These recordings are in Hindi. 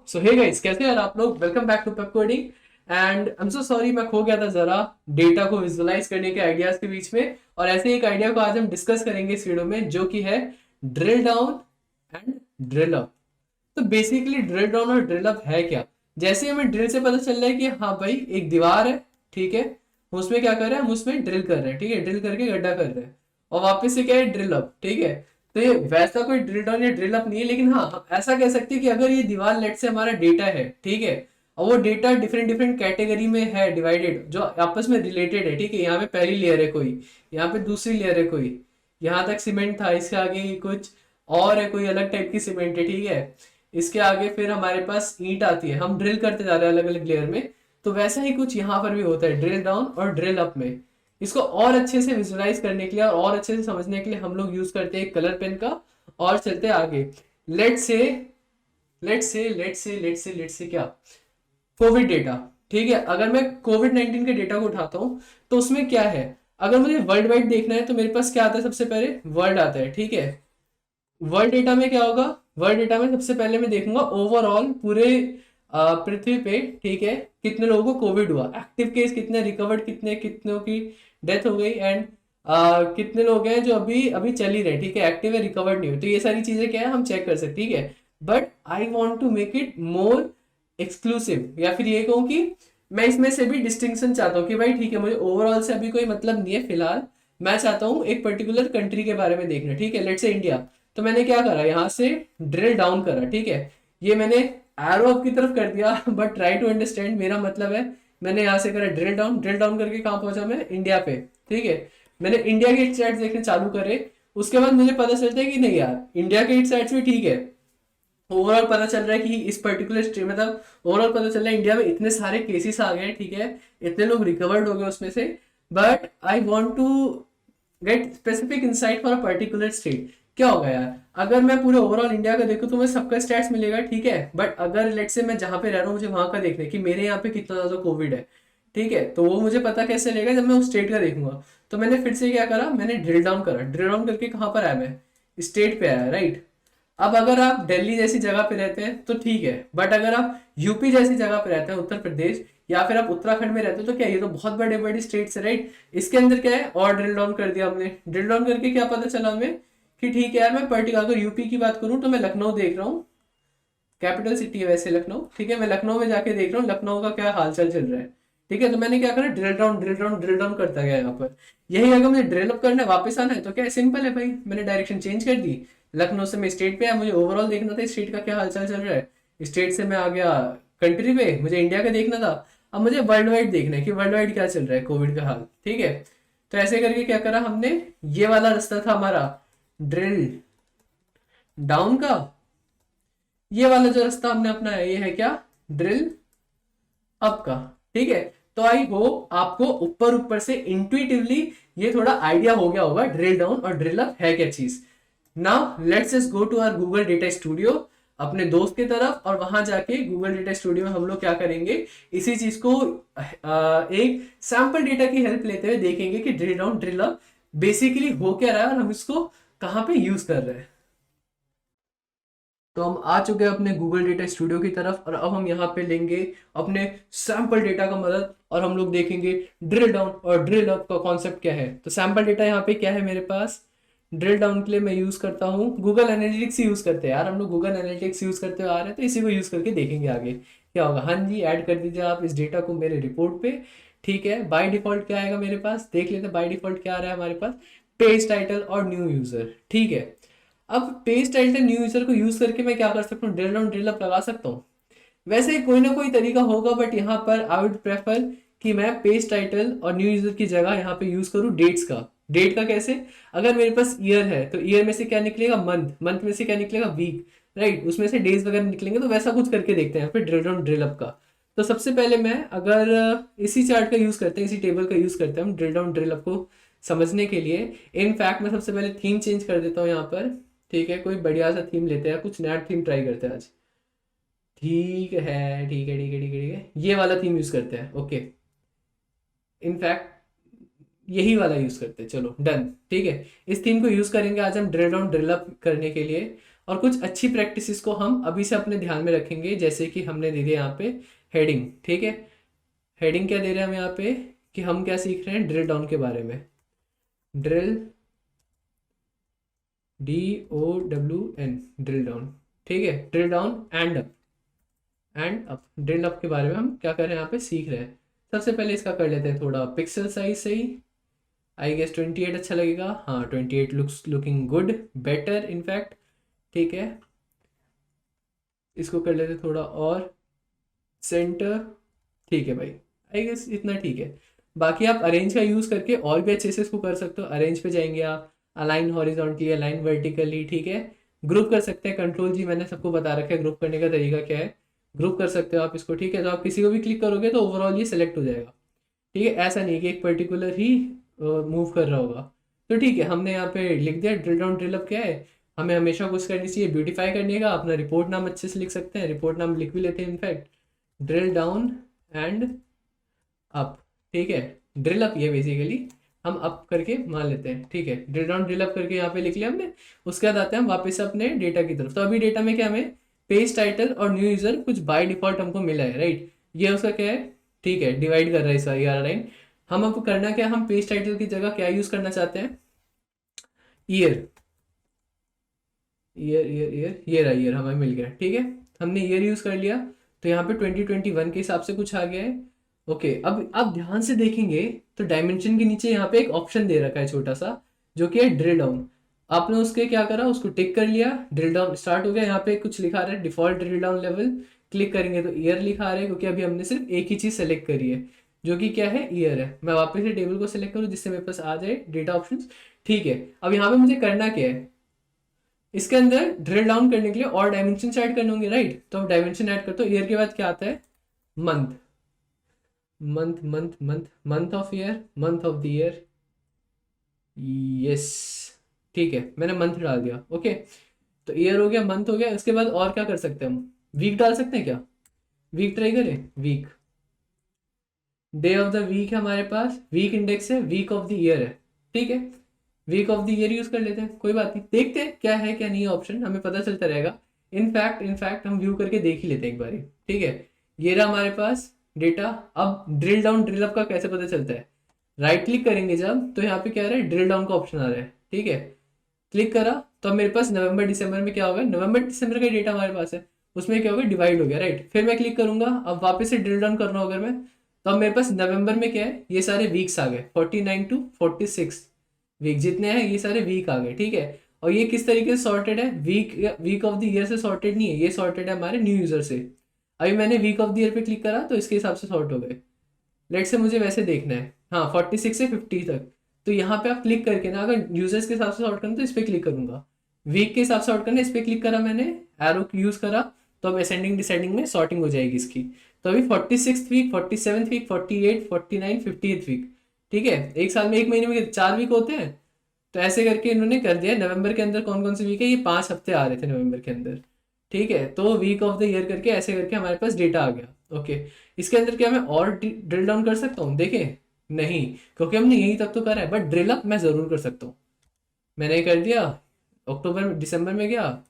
सो हे गाइस, कैसे हैं आप लोग? Welcome back to Pepcoding. And I am so sorry, मैं खो गया था जरा डेटा को विजुअलाइज करने के आइडियाज के बीच में। और ऐसे एक आइडिया को आज हम डिस्कस करेंगे इस वीडियो में, जो कि है drill down and drill up. तो बेसिकली ड्रिल डाउन और ड्रिल अप है क्या? जैसे हमें ड्रिल से पता चल रहा है कि हाँ भाई एक दीवार है, ठीक है, हम उसमें क्या कर रहे हैं, हम उसमें ड्रिल कर रहे हैं, ठीक है, ड्रिल करके गड्ढा कर रहे हैं। और वापस से क्या है, ड्रिल अप, ठीक है। तो ये वैसा कोई ड्रिल डाउन या ड्रिल अप नहीं है, लेकिन हाँ हम ऐसा कह सकते हैं कि अगर ये दीवार लेट से हमारा डेटा है, ठीक है, और वो डेटा डिफरेंट डिफरेंट कैटेगरी में है डिवाइडेड, जो आपस में रिलेटेड है, ठीक है। यहाँ पे पहली लेयर है कोई, यहाँ पे दूसरी लेयर है कोई, यहाँ तक सीमेंट था, इसके आगे कुछ और है, कोई अलग टाइप की सीमेंट है, ठीक है। इसके आगे फिर हमारे पास ईंट आती है, हम ड्रिल करते जा रहे हैं अलग अलग लेयर में। तो वैसा ही कुछ यहाँ पर भी होता है ड्रिल डाउन और ड्रिल अप में। इसको और अच्छे से विजुलाइज करने के लिए और अच्छे से समझने के लिए हम लोग यूज करते हैं कलर पेन का। और चलते हैं आगे। लेट से लेट से क्या, कोविड डेटा, ठीक है। अगर मैं कोविड 19 के डेटा को उठाता हूँ तो उसमें क्या है, अगर मुझे वर्ल्ड वाइड देखना है तो मेरे पास क्या आता है, सबसे पहले वर्ल्ड आता है, ठीक है। वर्ल्ड डेटा में क्या होगा, वर्ल्ड डेटा में सबसे पहले मैं देखूंगा ओवरऑल पूरे पृथ्वी पे, ठीक है, कितने लोगों को कोविड हुआ, एक्टिव केस कितने, रिकवर्ड कितने, कितनों की डेथ हो गई, एंड कितने लोग हैं जो अभी अभी चल ही रहे, ठीक है, एक्टिव है, रिकवर्ड नहीं हुए। तो ये सारी चीजें क्या है, हम चेक कर सकते, ठीक है। But I want to make it more exclusive, या फिर ये कहूँ कि मैं इसमें से भी डिस्टिंक्शन चाहता हूँ कि भाई ठीक है, मुझे ओवरऑल से अभी कोई मतलब नहीं है फिलहाल। मैं चाहता हूँ एक पर्टिकुलर कंट्री के बारे में देखना, ठीक है, लेट्स से इंडिया। तो मैंने क्या करा, यहाँ से ड्रिल डाउन करा, ठीक है। ये मैंने एरो अप की तरफ कर दिया बट ट्राई टू अंडरस्टैंड, मेरा मतलब है मैंने यहाँ से करा ड्रिल डाउन करके कहाँ पहुंचा मैं, इंडिया पे, ठीक है। मैंने इंडिया के स्टैट्स देखने चालू करे। उसके बाद मुझे पता चलता है कि नहीं यार, इंडिया के स्टैट्स भी ठीक है। ओवरऑल पता चल रहा है कि इस पर्टिकुलर स्टेट, मतलब ओवरऑल पता चल रहा है इंडिया में इतने सारे केसेस आ गए, ठीक है, इतने लोग रिकवर्ड हो गए उसमें से। But I want to get specific insight for a particular state. क्या होगा यार, अगर मैं पूरे ओवरऑल इंडिया का देखूं तो मुझे सबका स्टैट्स मिलेगा, ठीक है। बट अगर लेट से मैं जहां पे रह रहा हूँ मुझे वहां का देखना है कि मेरे यहाँ पे कितना ज्यादा कोविड है, ठीक है, तो वो मुझे पता कैसे लगेगा, जब मैं उस स्टेट का देखूंगा। तो मैंने फिर से क्या करा, मैंने ड्रिल डाउन करा, ड्रिल डाउन करके कहाँ पर आया मैं, स्टेट पे आया, राइट। अब अगर आप दिल्ली जैसी जगह पे रहते हैं तो ठीक है, बट अगर आप यूपी जैसी जगह पे रहते हैं, उत्तर प्रदेश, या फिर आप उत्तराखंड में रहते हो, तो क्या, ये तो बहुत बड़े बड़े स्टेट्स है, राइट। इसके अंदर क्या है, और ड्रिल डाउन कर दिया हमने। ड्रिल डाउन करके क्या पता चला हमें कि ठीक है यार, मैं पर्टिकुलर अगर यूपी की बात करूं तो मैं लखनऊ देख रहा हूँ, कैपिटल सिटी है वैसे लखनऊ, ठीक है। मैं लखनऊ में जाके देख रहा हूँ लखनऊ का क्या हालचाल चल रहा है, ठीक है। तो मैंने क्या करा, ड्रिल डाउन करता गया यहाँ पर। यही अगर मुझे ड्रिल अप करना है, वापस आना है, तो क्या सिंपल है भाई, मैंने डायरेक्शन चेंज कर दी। लखनऊ से मैं स्टेट पे आया, मुझे ओवरऑल देखना था स्टेट का क्या हालचाल चल रहा है। स्टेट से मैं आ गया कंट्री पे, मुझे इंडिया का देखना था। अब मुझे वर्ल्ड वाइड देखना है कि वर्ल्ड वाइड क्या चल रहा है, कोविड का हाल, ठीक है। तो ऐसे करके क्या करा हमने, ये वाला रास्ता था हमारा ड्रिल डाउन का। ये वाला जो रास्ता हमने अपनाया ये है क्या, ड्रिल अप का, ठीक है। तो आई होप आपको ऊपर ऊपर से इंट्यूटिवली ये थोड़ा आइडिया हो गया होगा ड्रिल डाउन और ड्रिल अप है क्या चीज। Now let's just go to our Google Data Studio, अपने दोस्त की तरफ, और वहां जाके गूगल डेटा स्टूडियो में हम लोग क्या करेंगे, इसी चीज को एक सैंपल डेटा की हेल्प लेते हुए देखेंगे कि drill down drill up basically हो क्या रहा है और हम इसको कहाँ पे यूज कर रहे हैं। तो हम आ चुके हैं अपने गूगल डेटा स्टूडियो की तरफ, और अब हम यहाँ पे लेंगे अपने सैंपल डेटा का मदद, और हम लोग देखेंगे ड्रिल डाउन और ड्रिल अप का कॉन्सेप्ट क्या है। तो सैंपल डेटा यहाँ पे क्या है मेरे पास, ड्रिल डाउन के लिए मैं यूज करता हूँ गूगल एनालिटिक्स यूज करते हैं यार, हम लोग गूगल एनालिटिक्स यूज करते हुए आ रहे हैं, तो इसी को यूज करके देखेंगे आगे क्या होगा। हाँ जी, ऐड कर दीजिए आप इस डेटा को मेरे रिपोर्ट पे, ठीक है। बाय डिफॉल्ट क्या आएगा मेरे पास, देख लेते हैं बाय डिफॉल्ट क्या आ रहा है हमारे पास, पेज टाइटल और न्यू यूजर, ठीक है। अब पेज टाइटल न्यू यूजर को यूज करके मैं क्या कर सकता हूँ, ड्रिल डाउन ड्रिल अप लगा सकता हूँ। वैसे कोई ना कोई तरीका होगा, बट यहाँ पर आई वुड प्रेफर कि मैं पेज टाइटल और न्यू यूजर की जगह यहाँ पे यूज करूँ डेट्स का। डेट का कैसे, अगर मेरे पास ईयर है तो ईयर में से क्या निकलेगा, मंथ, मंथ में से क्या निकलेगा, वीक, राइट, उसमें से डेज वगैरह निकलेंगे। तो वैसा कुछ करके देखते हैं यहाँ पे ड्रिल डाउन ड्रिल अप का। तो सबसे पहले मैं अगर इसी चार्ट का यूज करते हैं, इसी टेबल का यूज करते हैं हम ड्रिल डाउन ड्रिल अप को समझने के लिए। इनफैक्ट मैं सबसे पहले थीम चेंज कर देता हूँ यहाँ पर, ठीक है। कोई बढ़िया सा थीम लेते हैं, कुछ नया थीम ट्राई करते हैं आज, ठीक है, ये वाला थीम यूज करते हैं, ओके। इनफैक्ट यही वाला यूज करते हैं, चलो डन, ठीक है। इस थीम को यूज करेंगे आज हम ड्रिल डाउन ड्रिल अप करने के लिए। और कुछ अच्छी प्रैक्टिसेस को हम अभी से अपने ध्यान में रखेंगे, जैसे कि हमने दे दिया यहाँ पे हेडिंग। ठीक है, हेडिंग क्या दे रहे हैं हम यहाँ पे कि हम क्या सीख रहे हैं, ड्रिल डाउन के बारे में। Drill, DOWN, drill down. ठीक है, drill down and up, and up, drill up के बारे में हम क्या कर रहे हैं यहाँ पे सीख रहे हैं। सबसे पहले इसका कर लेते हैं थोड़ा पिक्सल साइज सही। आई गेस 28 अच्छा लगेगा। हाँ 28 looks looking good, better in fact. ठीक है, इसको कर लेते हैं थोड़ा और सेंटर। ठीक है भाई, आई गेस इतना ठीक है। बाकी आप अरेंज का यूज़ करके और भी अच्छे से इसको कर सकते हो। अरेंज पे जाएंगे आप, अलाइन हॉरिजॉन्टली, अलाइन वर्टिकली। ठीक है, ग्रुप कर सकते हैं, कंट्रोल जी मैंने सबको बता रखा है ग्रुप करने का तरीका क्या है। ग्रुप कर सकते हो आप इसको। ठीक है, तो आप किसी को भी क्लिक करोगे तो ओवरऑल ये सिलेक्ट हो जाएगा। ठीक है, ऐसा नहीं कि एक पर्टिकुलर ही मूव कर रहा होगा। तो ठीक है, हमने यहाँ पे लिख दिया ड्रिल डाउन ड्रिल अप क्या है। हमें हमेशा कुछ करनी चाहिए, ब्यूटीफाई करने का। अपना रिपोर्ट नाम अच्छे से लिख सकते हैं, रिपोर्ट नाम लिख भी लेते हैं in fact, drill down and up. ठीक है, ड्रिल अप ये बेसिकली हम अप करके मान लेते हैं। ठीक है, ड्रिल डाउन ड्रिल अप करके यहाँ पे लिख लिया हमने। उसके बाद आते हैं हम वापस अपने डेटा की तरफ। तो अभी डेटा में क्या, हमें पेज टाइटल और न्यू यूजर कुछ बाय डिफॉल्ट हमको मिला है, राइट। ये उसका क्या है, ठीक है, डिवाइड कर रहा है इसका ER लाइन। हम अब करना क्या, हम पेज टाइटल की जगह क्या यूज करना चाहते हैं, ईयर। ईयर ईयर ईयर, ये रहा ईयर हमें मिल गया। ठीक है, हमने ईयर यूज कर लिया। तो यहाँ पे 2021 के हिसाब से कुछ आ गया है। ओके, अब आप ध्यान से देखेंगे तो डायमेंशन के नीचे यहाँ पे एक ऑप्शन दे रखा है छोटा सा, जो कि है ड्रिल डाउन। आपने उसके क्या करा, उसको टिक कर लिया, ड्रिल डाउन स्टार्ट हो गया। यहाँ पे कुछ लिखा रहा है default drill down level. Click करेंगे तो ईयर लिखा रहा है, क्योंकि अभी हमने सिर्फ एक ही चीज सेलेक्ट करी है, जो कि क्या है, ईयर है। मैं वापस से टेबल को सिलेक्ट करूँ जिससे मेरे पास आ जाए डेटा ऑप्शंस। ठीक है, अब यहाँ पे मुझे करना क्या है, इसके अंदर ड्रिल डाउन करने के लिए और डायमेंशन ऐड करने होंगे, राइट। तो डायमेंशन ऐड करते हो, ईयर के बाद क्या आता है, month. Month month month, month of year, month of the year. Yes, ठीक है, मैंने मंथ डाल दिया। ओके, तो ईयर हो गया, मंथ हो गया। इसके बाद और क्या कर सकते हैं हम, वीक डाल सकते हैं क्या, वीक ट्राई करें। Week, day of the week है हमारे पास, वीक इंडेक्स है, वीक ऑफ द ईयर है। ठीक है, week of the year use कर लेते हैं, कोई बात नहीं। देखते हैं क्या है क्या नहीं है ऑप्शन, हमें पता चलता रहेगा। इनफैक्ट हम व्यू करके देख ही लेते हैं एक बारी। ठीक है, ये रहा हमारे पास डेटा। अब ड्रिल डाउन ड्रिल अप का कैसे पता चलता है, राइट क्लिक करेंगे जब, तो यहाँ पे क्या आ रहा है, ड्रिल डाउन का ऑप्शन आ रहा है। ठीक है, क्लिक करा तो अब मेरे पास नवंबर दिसंबर में क्या होगा, नवंबर दिसंबर का डेटा हमारे पास है, उसमें क्या होगा, डिवाइड हो गया, राइट। फिर मैं क्लिक करूंगा, अब वापस से ड्रिल डाउन करना होगा मैं, तो अब मेरे पास नवंबर में क्या है, ये सारे वीक्स आ गए, 49 to 46 वीक जितने हैं, ये सारे वीक आ गए। ठीक है, और ये किस तरीके से सॉर्टेड है, वीक ऑफ द ईयर से सॉर्टेड नहीं है, ये सॉर्टेड है हमारे न्यू यूजर से। अभी मैंने वीक ऑफ द ईयर पे क्लिक करा तो इसके हिसाब से सॉर्ट हो गए। लेट से मुझे वैसे देखना है, हाँ 46 से 50 तक। तो यहाँ पे आप क्लिक करके ना, अगर यूजर्स के हिसाब से सॉर्ट करना तो इस पर क्लिक करूंगा, वीक के हिसाब से सॉर्ट करना इस पर क्लिक करा मैंने, एरो यूज करा, तो अब असेंडिंग डिसेंडिंग में सॉर्टिंग हो जाएगी इसकी। तो अभी 46th week, 47th week, 48, 49, 50th week. ठीक है, एक साल में एक महीने में 4 वीक होते हैं, तो ऐसे करके इन्होंने कर दिया। नवंबर के अंदर कौन कौन से वीक है, ये 5 हफ्ते आ रहे थे नवंबर के अंदर। ठीक है, तो वीक ऑफ द ईयर करके ऐसे करके हमारे पास डेटा आ गया। ओके, इसके अंदर क्या मैं और ड्रिल डाउन कर सकता हूँ, देखें, नहीं, क्योंकि हमने यही तक तो करा है, बट ड्रिल अप मैं जरूर कर सकता हूँ। मैंने कर दिया, अक्टूबर दिसंबर में गया,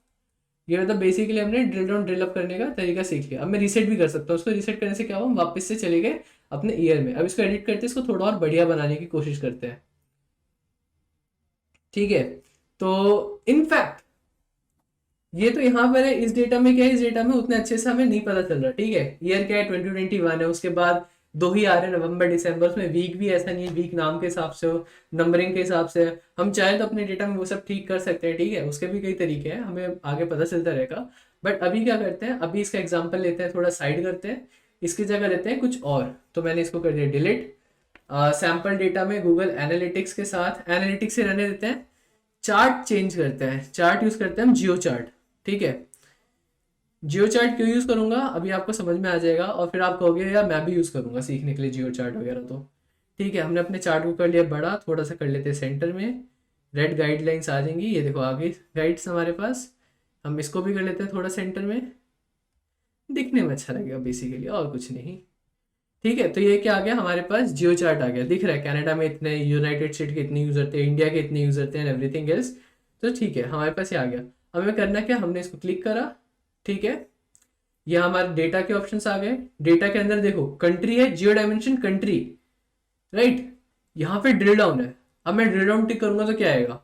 ये मतलब बेसिकली हमने ड्रिल डाउन ड्रिल अप करने का तरीका सीख लिया। अब मैं रीसेट भी कर सकता हूँ, उसको रीसेट करने से क्या हुआ, हम वापस से चले गए अपने ईयर में। अब इसको एडिट करते हैं, इसको थोड़ा और बढ़िया बनाने की कोशिश करते हैं। ठीक है, तो इनफैक्ट ये तो यहाँ पर है, इस डेटा में क्या है, इस डेटा में उतने अच्छे से हमें नहीं पता चल रहा। ठीक है, ईयर क्या है, 2021 है, उसके बाद 2 ही आ रहे हैं, नवंबर दिसंबर। उसमें वीक भी ऐसा नहीं है, वीक नाम के हिसाब से हो, नंबरिंग के हिसाब से है। हम चाहे तो अपने डेटा में वो सब ठीक कर सकते हैं। ठीक है, उसके भी कई तरीके हैं, हमें आगे पता चलता रहेगा। बट अभी क्या करते हैं, अभी इसका एग्जाम्पल लेते हैं, थोड़ा साइड करते हैं, इसकी जगह लेते हैं कुछ और। तो मैंने इसको कर दिया डिलीट। सैम्पल डेटा में गूगल एनालिटिक्स के साथ, एनालिटिक्स से रहने देते हैं, चार्ट चेंज करते हैं, चार्ट यूज करते हैं हम, जियो चार्ट। ठीक है, जियो चार्ट क्यों यूज करूंगा अभी आपको समझ में आ जाएगा, और फिर आप कहोगे यार मैं भी यूज करूंगा सीखने के लिए जियो चार्ट वगैरह। तो ठीक है, हमने अपने चार्ट को कर लिया बड़ा, थोड़ा सा कर लेते हैं सेंटर में, रेड गाइडलाइंस आ जाएंगी, ये देखो आ गई गाइड्स हमारे पास। हम इसको भी कर लेते हैं थोड़ा सेंटर में, दिखने में अच्छा लगेगा बेसिकली, और कुछ नहीं। ठीक है, तो ये क्या आ गया हमारे पास, जियो चार्ट आ गया, दिख रहा है कनाडा में इतने, यूनाइटेड स्टेट के इतने यूजर थे, इंडिया के इतने यूजर थे, एंड एवरीथिंग एल्स। तो ठीक है, हमारे पास ये आ गया। हमें करना क्या, हमने इसको क्लिक करा, ठीक है, यहाँ हमारे डेटा के ऑप्शंस आ गए। डेटा के अंदर देखो कंट्री है, जियो डायमेंशन कंट्री, राइट, यहाँ पे ड्रिल डाउन है। अब मैं ड्रिल डाउन टिक करूंगा तो क्या आएगा,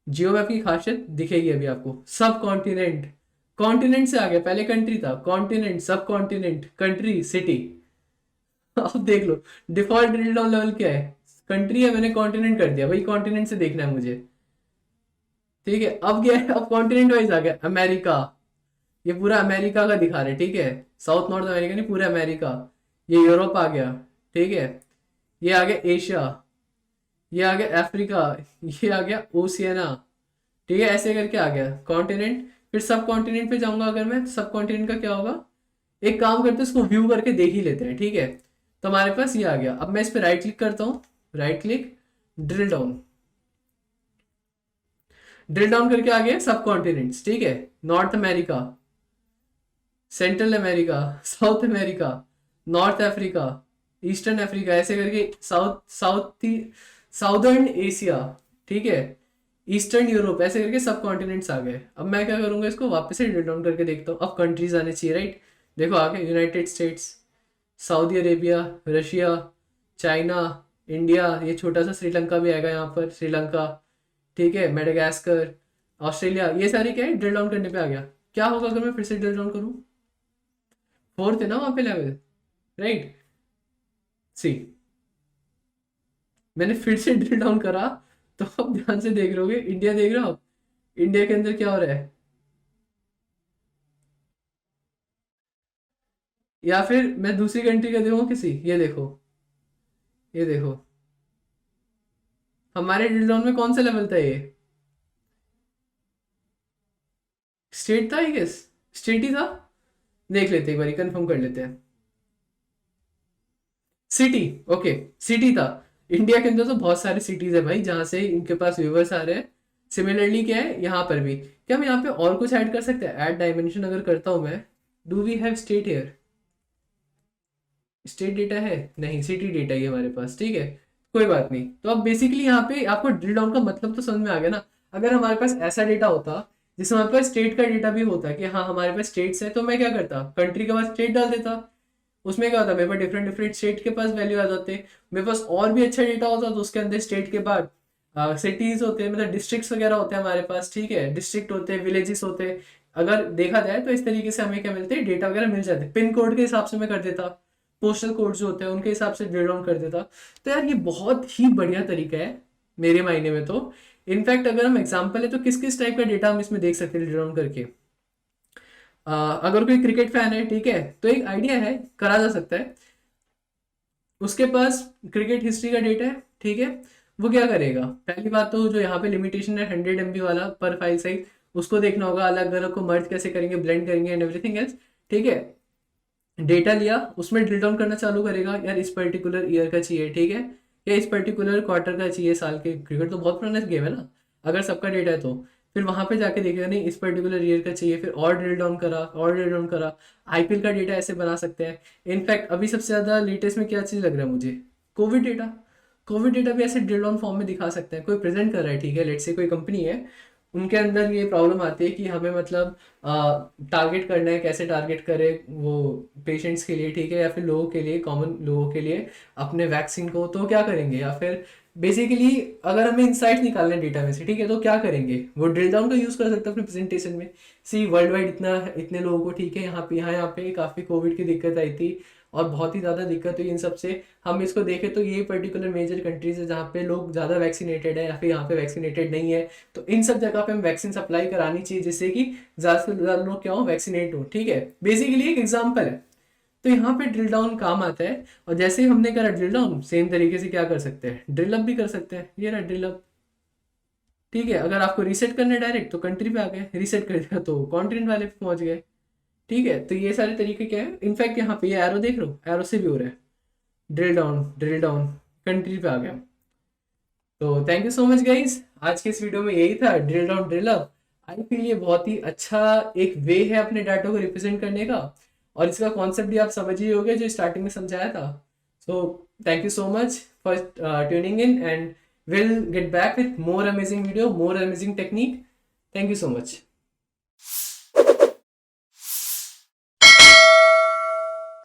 जियो मैप की खासियत दिखेगी अभी आपको, सब कॉन्टिनेंट, कॉन्टिनेंट से आ गया, पहले कंट्री था, कॉन्टिनेंट, सब कॉन्टिनेंट, कंट्री, सिटी। अब देख लो डिफॉल्ट ड्रिल डाउन लेवल क्या है, कंट्री है, मैंने कॉन्टिनेंट कर दिया, भाई कॉन्टिनेंट से देखना है मुझे, ठीक है। अब क्या है, अब कॉन्टिनेंट वाइज आ गया, अमेरिका, ये पूरा अमेरिका का दिखा रहे, ठीक है, साउथ नॉर्थ अमेरिका नहीं, पूरा अमेरिका। ये यूरोप आ गया, ठीक है, ये आ गया एशिया, ये आ गया अफ्रीका, ये आ गया ओशियाना, ठीक है, ऐसे करके आ गया कॉन्टिनेंट। फिर सब कॉन्टिनेंट पे जाऊंगा, अगर मैं सब कॉन्टिनेंट का क्या होगा, एक काम करते हैं इसको व्यू करके देख ही लेते हैं, ठीक है। तो हमारे पास ये आ गया। अब मैं इस पे राइट क्लिक करता हूँ, right click, drill down, drill down करके आ गया सब कॉन्टिनेंट्स, ठीक है, north America, central America, south America, north Africa, eastern Africa, ऐसे करके साउथ साउथ साउदर्न एशिया, ठीक है, ईस्टर्न यूरोप, ऐसे करके सब कॉन्टिनेंट्स आ गए। अब मैं क्या करूंगा, इसको वापस से ड्रिल डाउन करके देखता हूँ। अब कंट्रीज आने चाहिए, राइट, देखो आ गए, United states, Saudi Arabia, Russia, China, India, ये छोटा सा श्रीलंका भी आएगा यहाँ पर, श्रीलंका, ठीक है, मेडागास्कर, ऑस्ट्रेलिया, ये सारे क्या है, ड्रिल डाउन करने पे आ गया। क्या होगा अगर मैं फिर से ड्रिल डाउन करूँ, फोर्थ है ना वहां पे लेवल, राइट, सी, मैंने फिर से ड्रिल डाउन करा, तो अब ध्यान से देख रहोगे, इंडिया देख रहे हो आप, इंडिया के अंदर क्या हो रहा है, या फिर मैं दूसरी कंट्री का देखूँ किसी, ये देखो, ये देखो, हमारे ड्रिल डाउन में कौन सा लेवल था ये, स्टेट था, आई गेस स्टेट ही था, देख लेते हैं एक बार, कंफर्म कर लेते हैं, सिटी, ओके, सिटी था। इंडिया के अंदर तो बहुत सारी सिटीज है भाई जहां से इनके पास व्यूवर्स आ रहे हैं। सिमिलरली क्या है यहाँ पर भी, क्या हम यहाँ पे और कुछ ऐड कर सकते हैं, ऐड डायमेंशन अगर करता हूं मैं, do we have state here, state data है नहीं, सिटी डेटा ही है हमारे पास, ठीक है, कोई बात नहीं। तो अब बेसिकली यहाँ पे आपको ड्रिल डाउन का मतलब तो समझ में आ गया ना। अगर हमारे पास ऐसा डेटा होता जिसमें हमारे पास स्टेट का डेटा भी होता कि हाँ हमारे पास स्टेट्स है, तो मैं क्या करता, कंट्री के बाद स्टेट डाल देता, उसमें क्या होता, मेरे पास डिफरेंट डिफरेंट स्टेट के पास वैल्यू आ जाते। मेरे पास और भी अच्छा डेटा होता तो उसके अंदर स्टेट के बाद सिटीज होते हैं, मतलब डिस्ट्रिक्ट्स वगैरह होते हैं हमारे पास, ठीक है, डिस्ट्रिक्ट होते हैं, विलेजेस होते हैं। अगर देखा जाए तो इस तरीके से हमें क्या मिलते हैं, डेटा वगैरह मिल जाते हैं। पिन कोड के हिसाब से मैं कर देता, पोस्टल कोड जो होते हैं उनके हिसाब से ड्रिल डाउन कर देता। तो यार ये बहुत ही बढ़िया तरीका है मेरे मायने में तो। इनफैक्ट अगर हम एग्जाम्पल है तो किस किस टाइप का डेटा हम इसमें देख सकते हैं ड्रिल डाउन करके। अगर कोई क्रिकेट फैन है, ठीक है, तो एक आइडिया है, करा जा सकता है। उसके पास क्रिकेट हिस्ट्री का डेटा है, ठीक है, वो क्या करेगा, पहली बात तो जो यहाँ पे लिमिटेशन है 100 MB वाला पर फाइल साइज, उसको देखना होगा, अलग अलग को मर्ज कैसे करेंगे, ब्लेंड करेंगे एंड एवरीथिंग एल्स, ठीक है। डेटा लिया, उसमें ड्रिल डाउन करना चालू करेगा, यार इस पर्टिकुलर ईयर का चाहिए, ठीक है, या इस पर्टिकुलर क्वार्टर का चाहिए, साल के, क्रिकेट तो बहुत पुराना गेम है ना, अगर सबका डेटा है तो फिर वहां पे जाके देखेगा, नहीं इस पर्टिकुलर ईयर का चाहिए, फिर और ड्रिल डाउन करा, और ड्रिल डाउन करा। आईपीएल का डेटा ऐसे बना सकते हैं। इनफैक्ट अभी सबसे ज्यादा लेटेस्ट में क्या चीज लग रहा है मुझे, कोविड डेटा, कोविड डेटा भी ऐसे ड्रिल डाउन फॉर्म में दिखा सकते हैं। कोई प्रेजेंट कर रहा है, ठीक है, लेट्स से कोई कंपनी है, उनके अंदर ये प्रॉब्लम आती है कि हमें मतलब टारगेट करना है, कैसे टारगेट करें वो पेशेंट्स के लिए, ठीक है, या फिर लोगों के लिए, कॉमन लोगों के लिए अपने वैक्सीन को, तो क्या करेंगे, या फिर बेसिकली अगर हमें इंसाइट निकालना है डेटा में से, ठीक है, तो क्या करेंगे, वो ड्रिल डाउन का यूज कर सकते हैं अपने प्रेजेंटेशन में। सी वर्ल्ड वाइड इतना, इतने लोगों को, ठीक है, यहाँ पे काफी कोविड की दिक्कत आई थी और बहुत ही ज्यादा दिक्कत हुई इन सबसे। हम इसको देखें तो ये पर्टिकुलर मेजर कंट्रीज है जहाँ पे लोग ज्यादा वैक्सीनेटेड है या फिर यहाँ पे वैक्सीनेटेड नहीं है, तो इन सब जगह पे हम वैक्सीन सप्लाई करानी चाहिए जिससे कि ज्यादा से ज्यादा लोग क्या हो, वैक्सीनेट हो, ठीक है। बेसिकली एक एग्जाम्पल है, तो यहाँ पे ड्रिल डाउन काम आता है। और जैसे ही हमने करा ड्रिल डाउन, सेम तरीके से क्या कर सकते हैं, ड्रिल अप भी कर सकते हैं, ये रहा ड्रिल अप, ठीक है। अगर आपको रीसेट करना है डायरेक्ट तो कंट्री पे आ गए, रीसेट कर दिया तो कॉन्टिनेंट वाले पे पहुंच गए, ठीक है। तो ये सारे तरीके क्या है, इनफैक्ट यहाँ पे ये एरो देख लो, एरो से भी हो रहा है, ड्रिल डाउन कंट्री पे आ गया। तो thank you so much guys, आज के इस वीडियो में यही था, drill down drill up. I feel ये बहुत ही अच्छा एक वे है अपने डाटा को रिप्रेजेंट करने का, और इसका कॉन्सेप्ट भी आप समझ ही होगे जो स्टार्टिंग में समझाया था। So thank you so much for tuning in, and will get back with more amazing video, more amazing technique. Thank you so much.